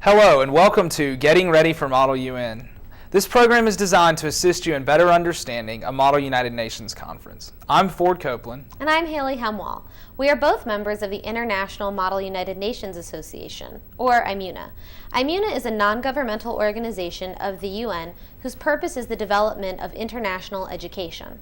Hello and welcome to Getting Ready for Model UN. This program is designed to assist you in better understanding a Model United Nations conference. I'm Ford Copeland. And I'm Haley Hemwall. We are both members of the International Model United Nations Association, or IMUNA. IMUNA is a non-governmental organization of the UN whose purpose is the development of international education.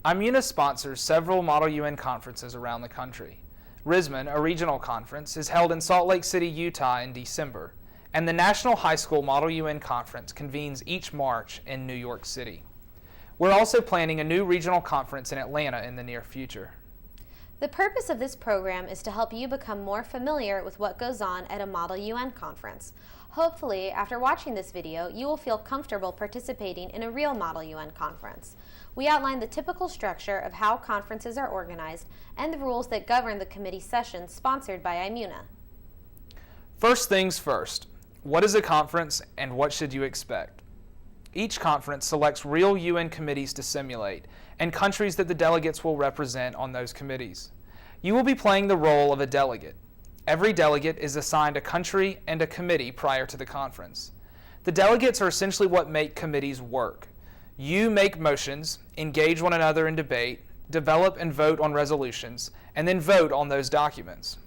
IMUNA sponsors several Model UN conferences around the country. RISMAN, a regional conference, is held in Salt Lake City, Utah in December, and the National High School Model UN Conference convenes each March in New York City. We're also planning a new regional conference in Atlanta in the near future. The purpose of this program is to help you become more familiar with what goes on at a Model UN conference. Hopefully, after watching this video, you will feel comfortable participating in a real Model UN conference. We outline the typical structure of how conferences are organized and the rules that govern the committee sessions sponsored by IMUNA. First things first. What is a conference and what should you expect? Each conference selects real UN committees to simulate and countries that the delegates will represent on those committees. You will be playing the role of a delegate. Every delegate is assigned a country and a committee prior to the conference. The delegates are essentially what make committees work. You make motions, engage one another in debate, develop and vote on resolutions, and then vote on those documents.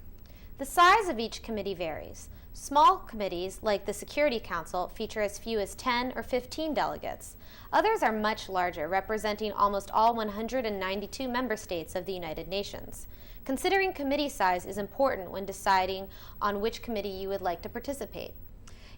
The size of each committee varies. Small committees, like the Security Council, feature as few as 10 or 15 delegates. Others are much larger, representing almost all 192 member states of the United Nations. Considering committee size is important when deciding on which committee you would like to participate.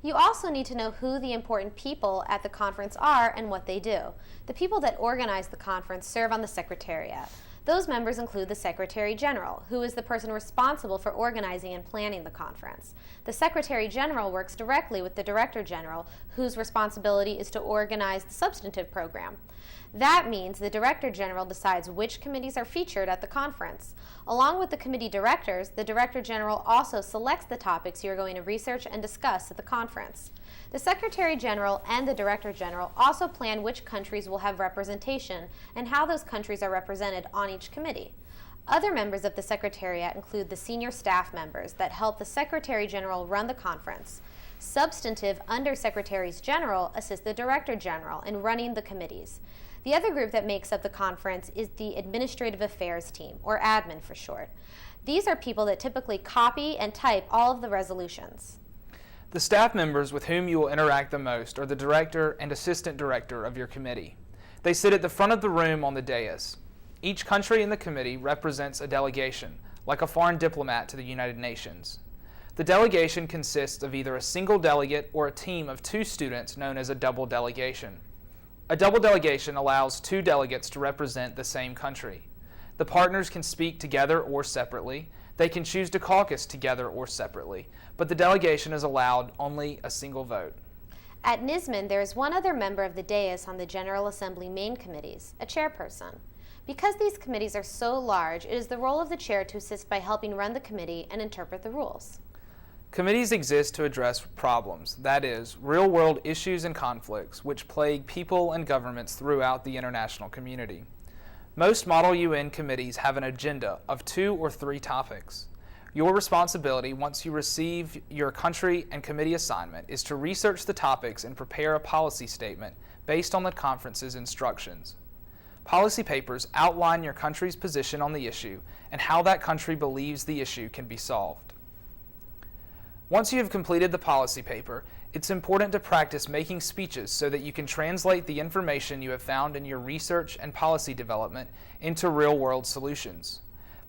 You also need to know who the important people at the conference are and what they do. The people that organize the conference serve on the Secretariat. Those members include the Secretary General, who is the person responsible for organizing and planning the conference. The Secretary General works directly with the Director General, whose responsibility is to organize the substantive program. That means the Director General decides which committees are featured at the conference. Along with the committee directors, the Director General also selects the topics you are going to research and discuss at the conference. The Secretary General and the Director General also plan which countries will have representation and how those countries are represented on each committee. Other members of the Secretariat include the senior staff members that help the Secretary General run the conference. Substantive Undersecretaries General assist the Director General in running the committees. The other group that makes up the conference is the Administrative Affairs Team, or admin for short. These are people that typically copy and type all of the resolutions. The staff members with whom you will interact the most are the director and assistant director of your committee. They sit at the front of the room on the dais. Each country in the committee represents a delegation, like a foreign diplomat to the United Nations. The delegation consists of either a single delegate or a team of 2 students known as a double delegation. A double delegation allows 2 delegates to represent the same country. The partners can speak together or separately. They can choose to caucus together or separately, but the delegation is allowed only a single vote. At NISMAN, there is one other member of the dais on the General Assembly main committees, a chairperson. Because these committees are so large, it is the role of the chair to assist by helping run the committee and interpret the rules. Committees exist to address problems, that is, real-world issues and conflicts which plague people and governments throughout the international community. Most Model UN committees have an agenda of 2 or 3 topics. Your responsibility, once you receive your country and committee assignment, is to research the topics and prepare a policy statement based on the conference's instructions. Policy papers outline your country's position on the issue and how that country believes the issue can be solved. Once you have completed the policy paper, it's important to practice making speeches so that you can translate the information you have found in your research and policy development into real-world solutions.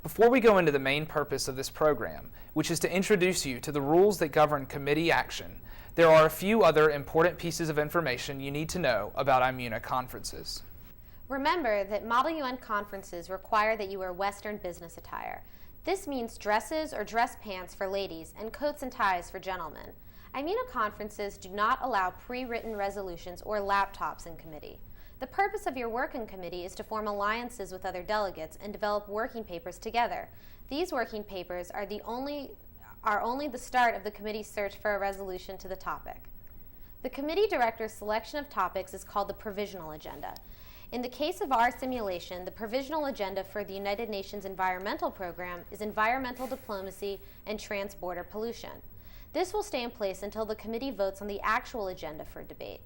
Before we go into the main purpose of this program, which is to introduce you to the rules that govern committee action, there are a few other important pieces of information you need to know about IMUNA conferences. Remember that Model UN conferences require that you wear Western business attire. This means dresses or dress pants for ladies and coats and ties for gentlemen. IMUNA conferences do not allow pre-written resolutions or laptops in committee. The purpose of your work in committee is to form alliances with other delegates and develop working papers together. These working papers are only the start of the committee's search for a resolution to the topic. The committee director's selection of topics is called the provisional agenda. In the case of our simulation, the provisional agenda for the United Nations Environmental Program is environmental diplomacy and transborder pollution. This will stay in place until the committee votes on the actual agenda for debate.